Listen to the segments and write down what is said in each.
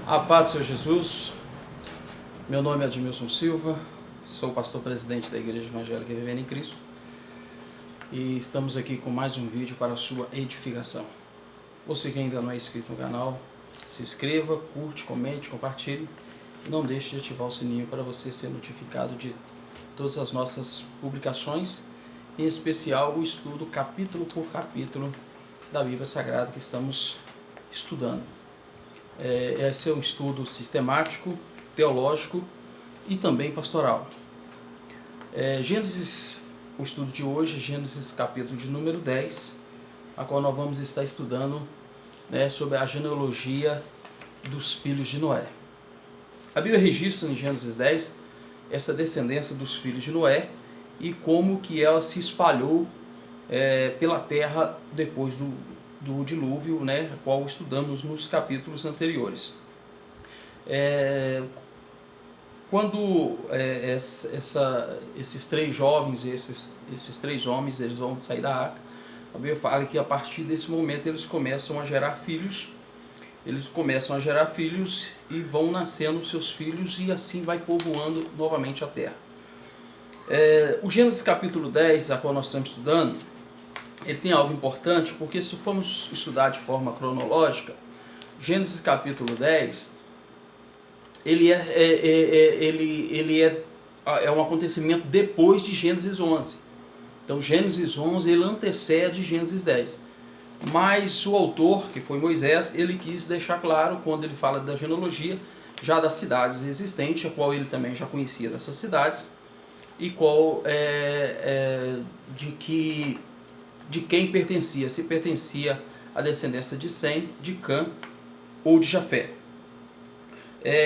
A paz do Senhor Jesus, meu nome é Admilson Silva, sou pastor presidente da Igreja Evangélica Vivendo em Cristo e estamos aqui com mais um vídeo para a sua edificação. Você que ainda não é inscrito no canal, se inscreva, curte, comente, compartilhe e não deixe de ativar o sininho para você ser notificado de todas as nossas publicações, em especial o estudo capítulo por capítulo da Bíblia Sagrada que estamos estudando. Esse é um estudo sistemático, teológico e também pastoral. Gênesis, o estudo de hoje, Gênesis capítulo de número 10, a qual nós vamos estar estudando, sobre a genealogia dos filhos de Noé. A Bíblia registra em Gênesis 10 essa descendência dos filhos de Noé e como que ela se espalhou pela terra depois do dilúvio, a qual estudamos nos capítulos anteriores. Quando esses três jovens, esses três homens, eles vão sair da arca, a Bíblia fala que a partir desse momento eles começam a gerar filhos, e vão nascendo seus filhos e assim vai povoando novamente a terra. O Gênesis capítulo 10, a qual nós estamos estudando, ele tem algo importante, porque se formos estudar de forma cronológica, Gênesis capítulo 10, ele é um acontecimento depois de Gênesis 11. Então Gênesis 11 ele antecede Gênesis 10. Mas o autor, que foi Moisés, ele quis deixar claro, quando ele fala da genealogia, já das cidades existentes, a qual ele também já conhecia dessas cidades, e qual de quem pertencia, se pertencia à descendência de Sem, de Cã ou de Jafé.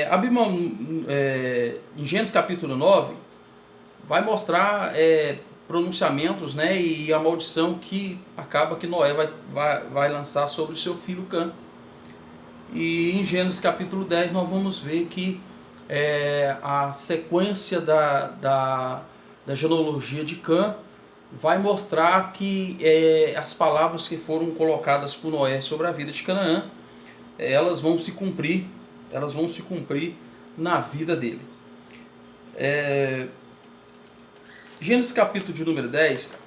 A Bíblia, em Gênesis capítulo 9, vai mostrar pronunciamentos, e a maldição que acaba que Noé vai lançar sobre o seu filho Cã. E em Gênesis capítulo 10 nós vamos ver que a sequência da genealogia de Cã vai mostrar que as palavras que foram colocadas por Noé sobre a vida de Canaã, elas vão se cumprir na vida dele. Gênesis capítulo de número 10,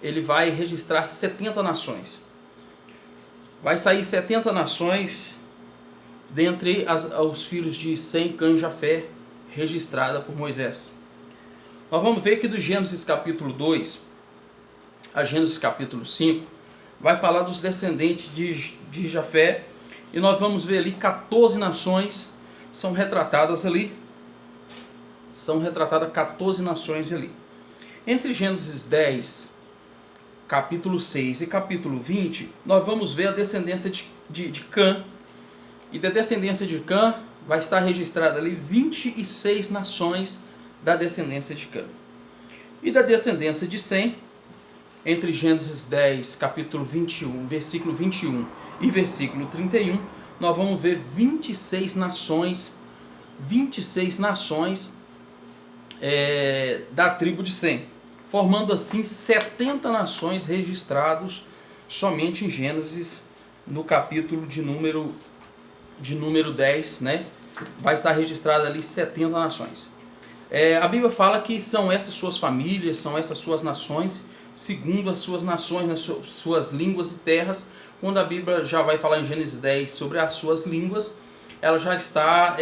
ele vai registrar 70 nações. Vai sair 70 nações dentre os filhos de Sem, Cã e Jafé, registrada por Moisés. Nós vamos ver que do Gênesis capítulo 2 a Gênesis capítulo 5 vai falar dos descendentes de Jafé, e nós vamos ver ali 14 nações são retratadas ali. São retratadas 14 nações ali. Entre Gênesis 10, capítulo 6 e capítulo 20, nós vamos ver a descendência de Cã. E da descendência de Cã vai estar registrada ali 26 nações da descendência de Cã. E da descendência de Sem, entre Gênesis 10, capítulo 21, versículo 21 e versículo 31, nós vamos ver 26 nações da tribo de Sem, formando assim 70 nações registrados somente em Gênesis, no capítulo de número 10, vai estar registrado ali 70 nações. A Bíblia fala que são essas suas famílias, são essas suas nações, segundo as suas nações, nas suas línguas e terras. Quando a Bíblia já vai falar em Gênesis 10 sobre as suas línguas, ela já está,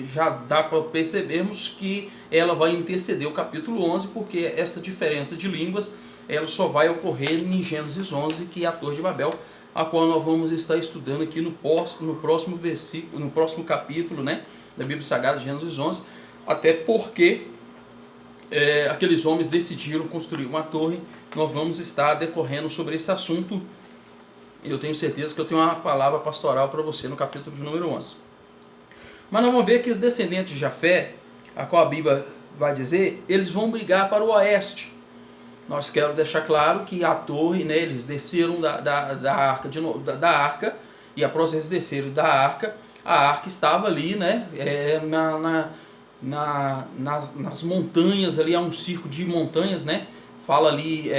já dá para percebermos que ela vai anteceder o capítulo 11, porque essa diferença de línguas ela só vai ocorrer em Gênesis 11, que é a Torre de Babel, a qual nós vamos estar estudando aqui no próximo versículo, no próximo capítulo, da Bíblia Sagrada, Gênesis 11, até porque aqueles homens decidiram construir uma torre. Nós vamos estar decorrendo sobre esse assunto, e eu tenho certeza que eu tenho uma palavra pastoral para você no capítulo de número 11. Mas nós vamos ver que os descendentes de Jafé, a qual a Bíblia vai dizer, eles vão brigar para o oeste. Nós queremos deixar claro que a torre, eles desceram da arca, e após eles desceram da arca, a arca estava ali, nas montanhas, ali há um circo de montanhas, fala ali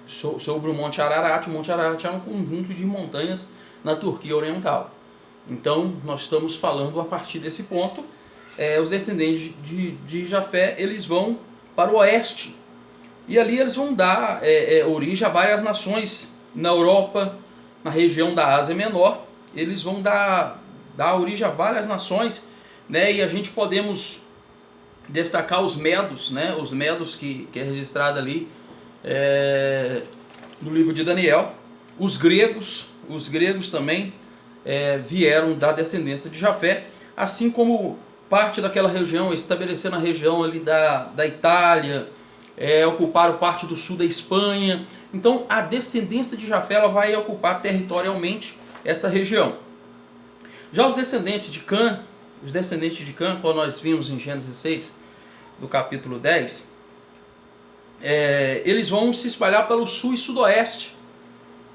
sobre o Monte Ararat. O Monte Ararat é um conjunto de montanhas na Turquia Oriental. Então nós estamos falando a partir desse ponto, os descendentes de Jafé, eles vão para o oeste, e ali eles vão dar origem a várias nações na Europa, na região da Ásia Menor. Eles vão dar origem a várias nações, né? E a gente podemos destacar os medos, né? Os medos que é registrado ali no livro de Daniel. Os gregos também vieram da descendência de Jafé, assim como parte daquela região, estabelecendo a região ali da Itália, ocuparam parte do sul da Espanha. Então a descendência de Jafé, ela vai ocupar territorialmente esta região. Já os descendentes de Cã, como nós vimos em Gênesis 6, do capítulo 10, eles vão se espalhar pelo sul e sudoeste,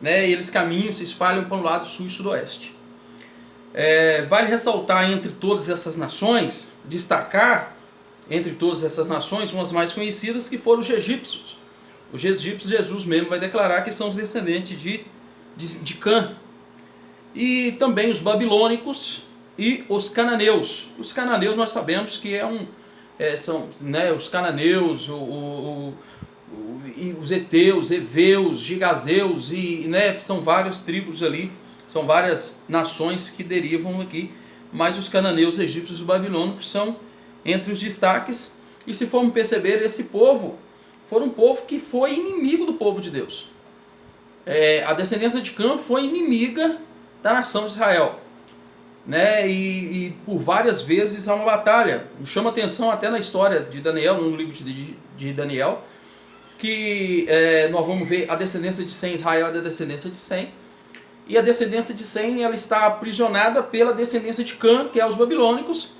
né? Eles caminham, se espalham para o lado sul e sudoeste. Vale ressaltar entre todas essas nações, destacar entre todas essas nações, umas mais conhecidas, que foram os egípcios. Os egípcios, Jesus mesmo vai declarar que são os descendentes de Cã. E também os babilônicos e os cananeus. Os cananeus nós sabemos que são, né, os cananeus, os heteus, heveus, gigazeus, né, são várias tribos ali, são várias nações que derivam aqui, mas os cananeus, egípcios e os babilônicos são entre os destaques. E se formos perceber, esse povo foi um povo que foi inimigo do povo de Deus. A descendência de Cã foi inimiga da nação de Israel, né? E por várias vezes há uma batalha. Chama atenção até na história de Daniel, no livro de Daniel, que nós vamos ver a descendência de Sem. Israel é da descendência de Sem, e a descendência de Sem, ela está aprisionada pela descendência de Cã, que é os babilônicos,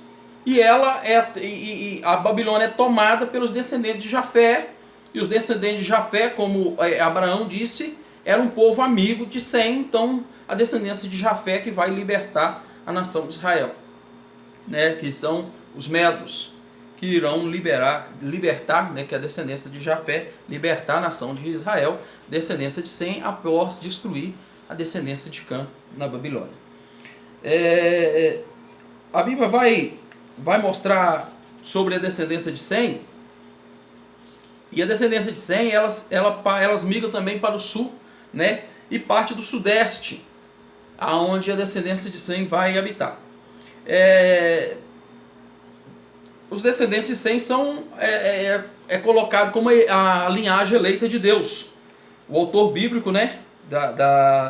e a Babilônia é tomada pelos descendentes de Jafé, e os descendentes de Jafé, como Abraão disse, era um povo amigo de Sem. Então a descendência de Jafé que vai libertar a nação de Israel, né? Que são os medos, que irão libertar, né? Que é a descendência de Jafé, libertar a nação de Israel, descendência de Sem, após destruir a descendência de Cã na Babilônia. A Bíblia vai mostrar sobre a descendência de Sem, e a descendência de Sem, elas migram também para o sul, né? E parte do sudeste, aonde a descendência de Sem vai habitar. Os descendentes de Sem são colocado como a linhagem eleita de Deus. O autor bíblico, né,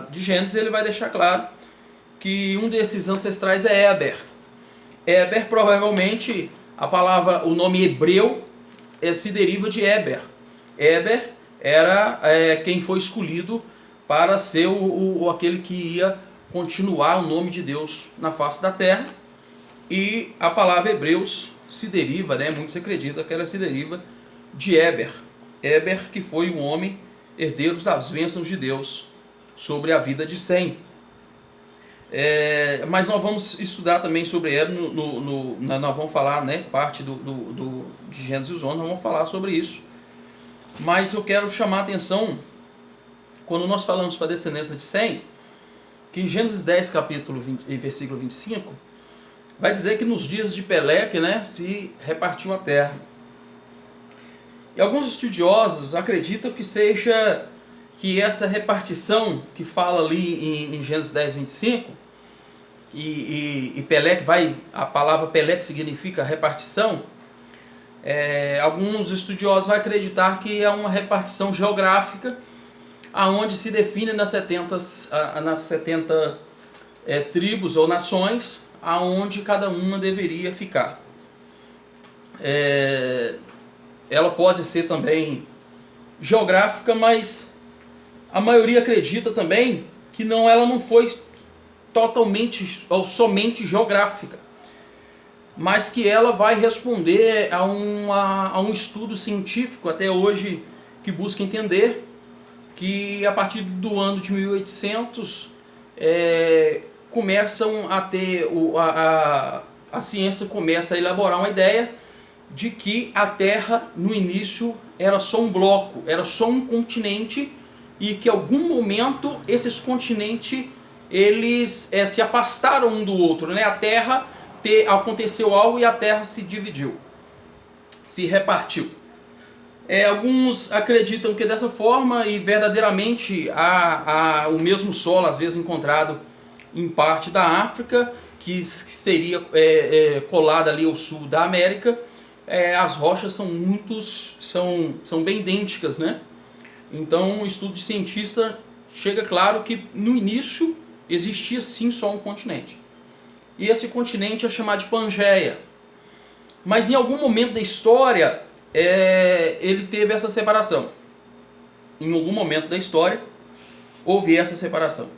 de Gênesis, ele vai deixar claro que um desses ancestrais é Éber. Éber, provavelmente, o nome hebreu se deriva de Éber. Éber era quem foi escolhido para ser aquele que ia continuar o nome de Deus na face da terra. E a palavra hebreus se deriva, né, muitos acreditam que ela se deriva de Éber. Éber, que foi um homem herdeiro das bênçãos de Deus sobre a vida de Sem. Mas nós vamos estudar também sobre ela, nós vamos falar, né, parte de Gênesis 11, nós vamos falar sobre isso. Mas eu quero chamar a atenção, quando nós falamos para a descendência de Sem, que em Gênesis 10, capítulo 20, versículo 25, vai dizer que nos dias de Peleque, né, se repartiu a terra. E alguns estudiosos acreditam que essa repartição que fala ali em Gênesis 10, 25, e Peleque a palavra Peleque significa repartição. Alguns estudiosos vão acreditar que é uma repartição geográfica, aonde se define nas 70 tribos ou nações, aonde cada uma deveria ficar. Ela pode ser também geográfica, mas a maioria acredita também que ela não foi totalmente ou somente geográfica, mas que ela vai responder a um estudo científico até hoje que busca entender que a partir do ano de 1800 começam a ter a ciência começa a elaborar uma ideia de que a Terra no início era só um bloco, era só um continente, e que em algum momento esses continentes eles se afastaram um do outro, né? A terra aconteceu algo e a terra se dividiu, se repartiu. Alguns acreditam que dessa forma, e verdadeiramente há o mesmo solo, às vezes encontrado em parte da África, que seria colada ali ao sul da América. As rochas são bem idênticas, né? Então, o estudo de cientista chega claro que no início existia sim só um continente. E esse continente é chamado de Pangeia. Mas em algum momento da história, ele teve essa separação. Em algum momento da história, houve essa separação.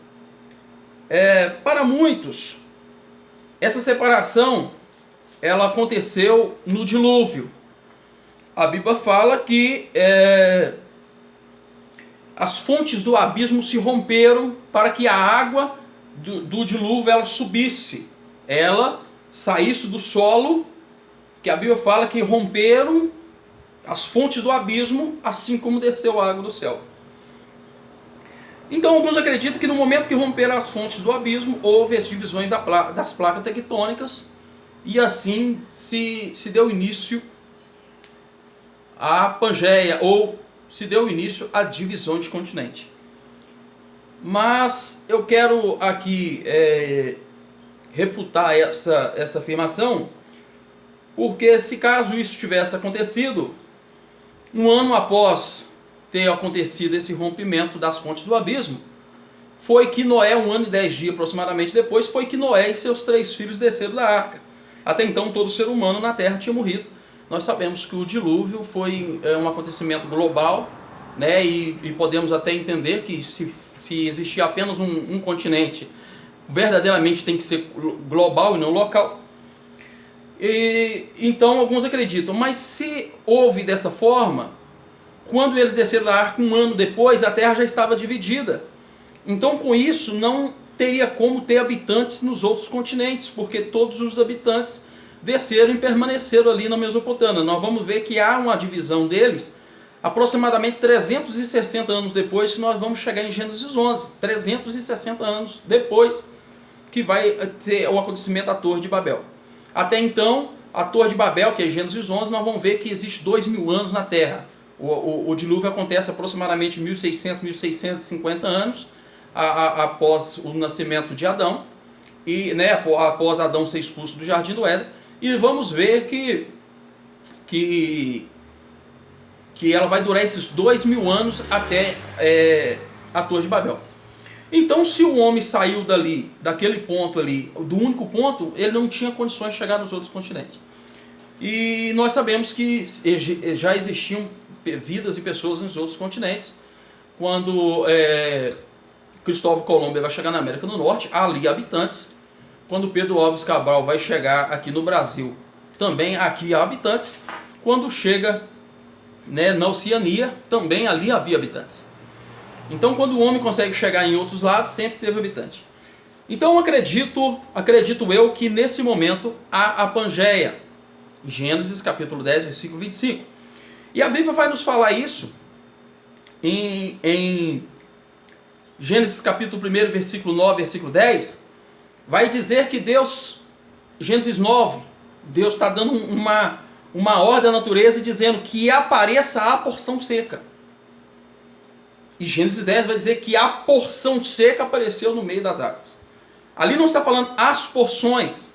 Para muitos, essa separação ela aconteceu no dilúvio. A Bíblia fala que as fontes do abismo se romperam para que a água do dilúvio ela subisse, ela saísse do solo, que a Bíblia fala que romperam as fontes do abismo, assim como desceu a água do céu. Então alguns acreditam que no momento que romperam as fontes do abismo, houve as divisões das placas tectônicas, e assim se deu início à Pangeia, ou se deu início à divisão de continente. Mas eu quero aqui refutar essa afirmação, porque se caso isso tivesse acontecido, um ano após ter acontecido esse rompimento das fontes do abismo, foi que Noé, 1 ano e 10 dias aproximadamente depois, foi que Noé e seus 3 filhos desceram da arca. Até então todo ser humano na terra tinha morrido. Nós sabemos que o dilúvio foi um acontecimento global, né? E podemos até entender que se existir apenas um continente, verdadeiramente tem que ser global e não local. Então alguns acreditam, mas se houve dessa forma, quando eles desceram da arca 1 ano depois, a terra já estava dividida. Então com isso não teria como ter habitantes nos outros continentes, porque todos os habitantes desceram e permaneceram ali na Mesopotâmia. Nós vamos ver que há uma divisão deles aproximadamente 360 anos depois, que nós vamos chegar em Gênesis 11. 360 anos depois que vai ter o acontecimento da Torre de Babel. Até então, a Torre de Babel, que é Gênesis 11, nós vamos ver que existe 2000 anos na Terra. O dilúvio acontece aproximadamente 1600, 1650 anos após o nascimento de Adão, e após Adão ser expulso do Jardim do Éden. E vamos ver que ela vai durar esses 2000 anos até a Torre de Babel. Então, se o homem saiu daquele ponto ali, do único ponto, ele não tinha condições de chegar nos outros continentes. E nós sabemos que já existiam vidas e pessoas nos outros continentes. Quando Cristóvão Colombo vai chegar na América do Norte, há ali habitantes. Quando Pedro Álvares Cabral vai chegar aqui no Brasil, também aqui há habitantes. Quando chega na Oceania, também ali havia habitantes. Então quando o homem consegue chegar em outros lados, sempre teve habitante. Então acredito eu que nesse momento há a Pangeia. Gênesis capítulo 10, versículo 25. E a Bíblia vai nos falar isso em Gênesis capítulo 1, versículo 9, versículo 10. Vai dizer que Deus, Gênesis 9, Deus está dando uma ordem à natureza dizendo que apareça a porção seca. E Gênesis 10 vai dizer que a porção seca apareceu no meio das águas. Ali não está falando as porções.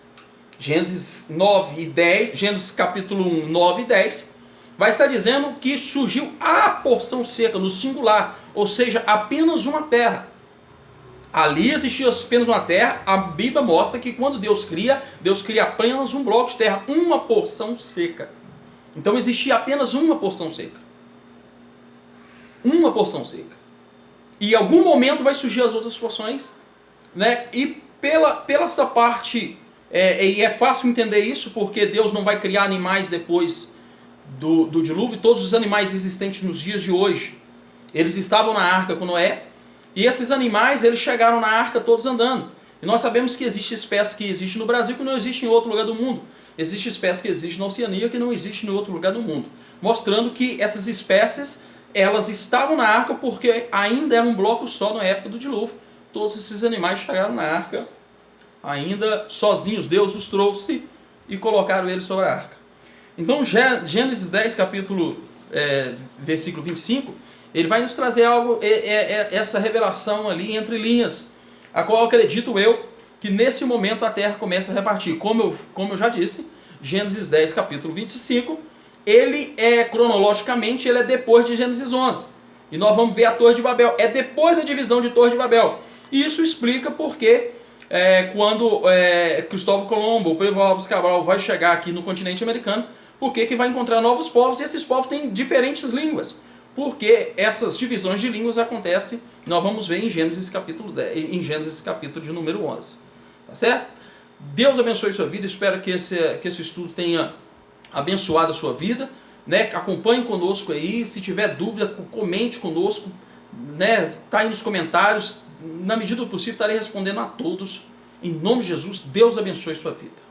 Gênesis 9 e 10, Gênesis capítulo 1, 9 e 10, vai estar dizendo que surgiu a porção seca no singular, ou seja, apenas uma terra. Ali existia apenas uma terra. A Bíblia mostra que quando Deus cria apenas um bloco de terra, uma porção seca. Então existia apenas uma porção seca. Uma porção seca. E em algum momento vai surgir as outras porções, né? E pela essa parte, e é fácil entender isso, porque Deus não vai criar animais depois do dilúvio. Todos os animais existentes nos dias de hoje, eles estavam na arca com Noé, e esses animais eles chegaram na arca todos andando. E nós sabemos que existe espécie que existe no Brasil que não existe em outro lugar do mundo. Existe espécie que existe na Oceania que não existe em outro lugar do mundo. Mostrando que essas espécies, elas estavam na arca porque ainda era um bloco só na época do dilúvio, todos esses animais chegaram na arca, ainda sozinhos. Deus os trouxe e colocaram eles sobre a arca. Então Gênesis 10, versículo 25, ele vai nos trazer algo, essa revelação ali entre linhas, a qual acredito eu que nesse momento a terra começa a repartir. Como eu já disse, Gênesis 10, capítulo 25, ele cronologicamente, ele é depois de Gênesis 11. E nós vamos ver a Torre de Babel. É depois da divisão de Torre de Babel. E isso explica porque quando Cristóvão Colombo, o Pedro Álvares Cabral vai chegar aqui no continente americano, porque que vai encontrar novos povos, e esses povos têm diferentes línguas. Porque essas divisões de línguas acontecem, nós vamos ver em Gênesis capítulo 10, em Gênesis capítulo de número 11. Tá certo? Deus abençoe sua vida, espero que esse estudo tenha abençoado a sua vida, né? Acompanhe conosco aí, se tiver dúvida, comente conosco, né? Tá aí nos comentários, na medida do possível estarei respondendo a todos, em nome de Jesus. Deus abençoe sua vida.